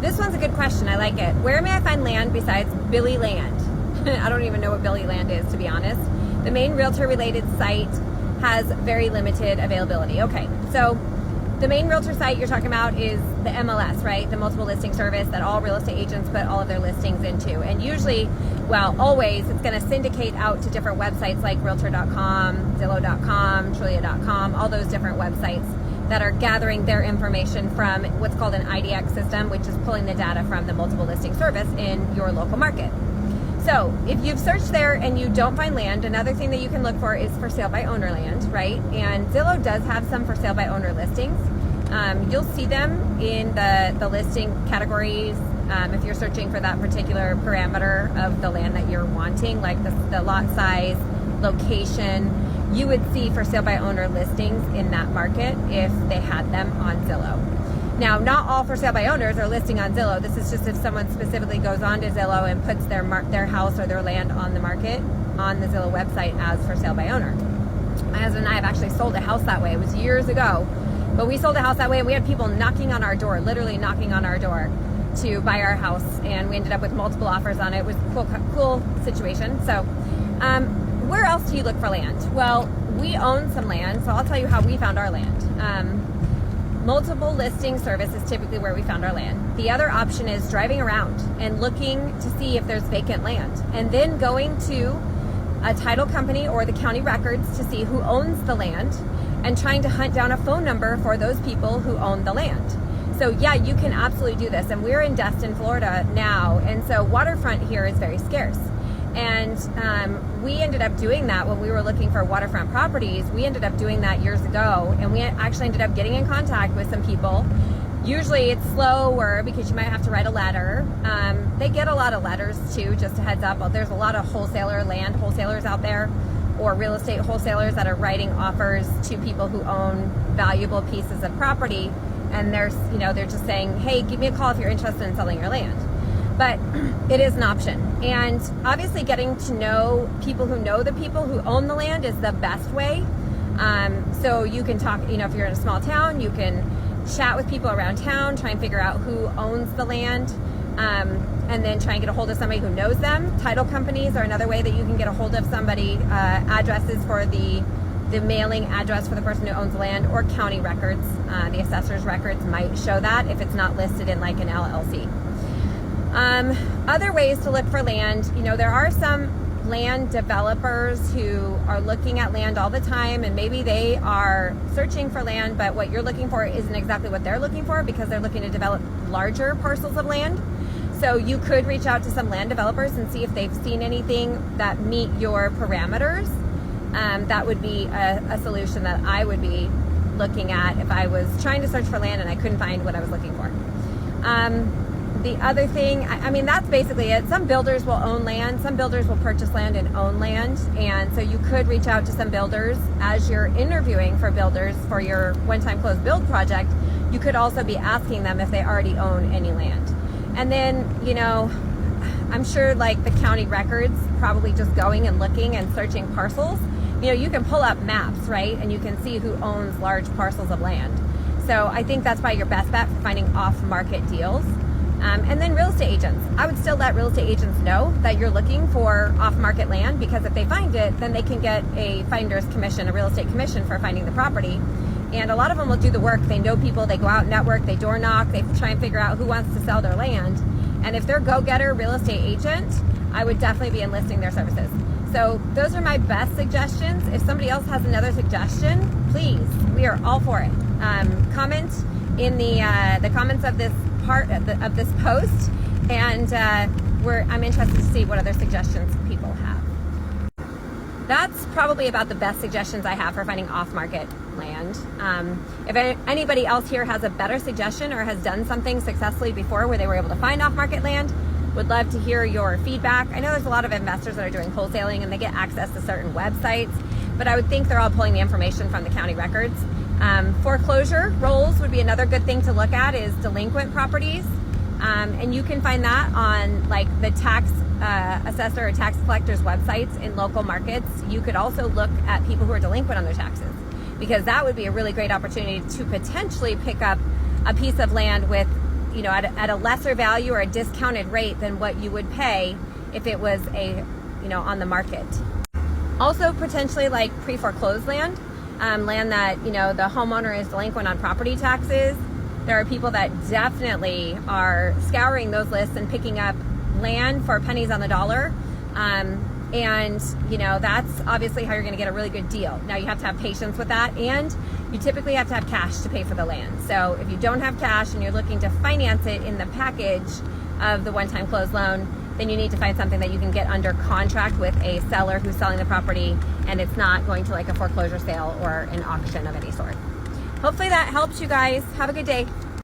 this one's a good question. I like it. Where may I find land besides Billy Land? I don't even know what Billy Land is, to be honest. The main realtor related site has very limited availability. Okay, so the main realtor site you're talking about is the MLS, right? The multiple listing service that all real estate agents put all of their listings into. And usually, well, always, it's going to syndicate out to different websites like Realtor.com, Zillow.com, Trulia.com, all those different websites that are gathering their information from what's called an IDX system, which is pulling the data from the multiple listing service in your local market. So if you've searched there and you don't find land, another thing that you can look for is for sale by owner land, right? And Zillow does have some for sale by owner listings. You'll see them in the listing categories if you're searching for that particular parameter of the land that you're wanting, like the lot size, location. You would see for sale by owner listings in that market if they had them on Zillow. Now, not all for sale by owners are listing on Zillow. This is just if someone specifically goes onto Zillow and puts their house or their land on the market on the Zillow website as for sale by owner. My husband and I have actually sold a house that way. It was years ago, but we sold a house that way and we had people knocking on our door, literally knocking on our door to buy our house, and we ended up with multiple offers on it. It was a cool situation. So where else do you look for land? Well, we own some land, so I'll tell you how we found our land. Multiple listing service is typically where we found our land. The other option is driving around and looking to see if there's vacant land, and then going to a title company or the county records to see who owns the land and trying to hunt down a phone number for those people who own the land. So yeah, you can absolutely do this. And we're in Destin, Florida now, and so waterfront here is very scarce. And we ended up doing that when we were looking for waterfront properties. We ended up doing that years ago, and we actually ended up getting in contact with some people. Usually it's slower because you might have to write a letter. They get a lot of letters too, just a heads up. There's a lot of land wholesalers out there, or real estate wholesalers that are writing offers to people who own valuable pieces of property. And they're just saying, hey, give me a call if you're interested in selling your land. But it is an option. And obviously getting to know people who know the people who own the land is the best way. So you can talk, if you're in a small town, you can chat with people around town, try and figure out who owns the land, and then try and get a hold of somebody who knows them. Title companies are another way that you can get a hold of somebody. Addresses for the mailing address for the person who owns the land, or county records. The assessor's records might show that if it's not listed in like an LLC. Other ways to look for land, there are some land developers who are looking at land all the time, and maybe they are searching for land, but what you're looking for isn't exactly what they're looking for, because they're looking to develop larger parcels of land. So you could reach out to some land developers and see if they've seen anything that meet your parameters. That would be a solution that I would be looking at if I was trying to search for land and I couldn't find what I was looking for. The other thing, that's basically it. Some builders will own land. Some builders will purchase land and own land. And so you could reach out to some builders as you're interviewing for builders for your one-time close build project. You could also be asking them if they already own any land. And then, I'm sure like the county records, probably just going and looking and searching parcels. You can pull up maps, right? And you can see who owns large parcels of land. So I think that's probably your best bet for finding off-market deals. And then real estate agents. I would still let real estate agents know that you're looking for off-market land, because if they find it, then they can get a finder's commission, a real estate commission for finding the property. And a lot of them will do the work. They know people, they go out and network, they door knock, they try and figure out who wants to sell their land. And if they're go-getter real estate agent, I would definitely be enlisting their services. So those are my best suggestions. If somebody else has another suggestion, please, we are all for it. Comment in the comments of this part of this post, and I'm interested to see what other suggestions people have. That's probably about the best suggestions I have for finding off-market land. If anybody else here has a better suggestion or has done something successfully before where they were able to find off-market land, would love to hear your feedback. I know there's a lot of investors that are doing wholesaling and they get access to certain websites, but I would think they're all pulling the information from the county records. Foreclosure rolls would be another good thing to look at, is delinquent properties. And you can find that on like the tax assessor or tax collector's websites in local markets. You could also look at people who are delinquent on their taxes, because that would be a really great opportunity to potentially pick up a piece of land with you know, at a lesser value or a discounted rate than what you would pay if it was you know, on the market. Also, potentially like pre-foreclosed land, land that, you know, the homeowner is delinquent on property taxes. There are people that definitely are scouring those lists and picking up land for pennies on the dollar. And, you know, that's obviously how you're going to get a really good deal. Now, you have to have patience with that, and you typically have to have cash to pay for the land. So if you don't have cash and you're looking to finance it in the package of the one-time close loan, then you need to find something that you can get under contract with a seller who's selling the property, and it's not going to like a foreclosure sale or an auction of any sort. Hopefully that helps you guys. Have a good day.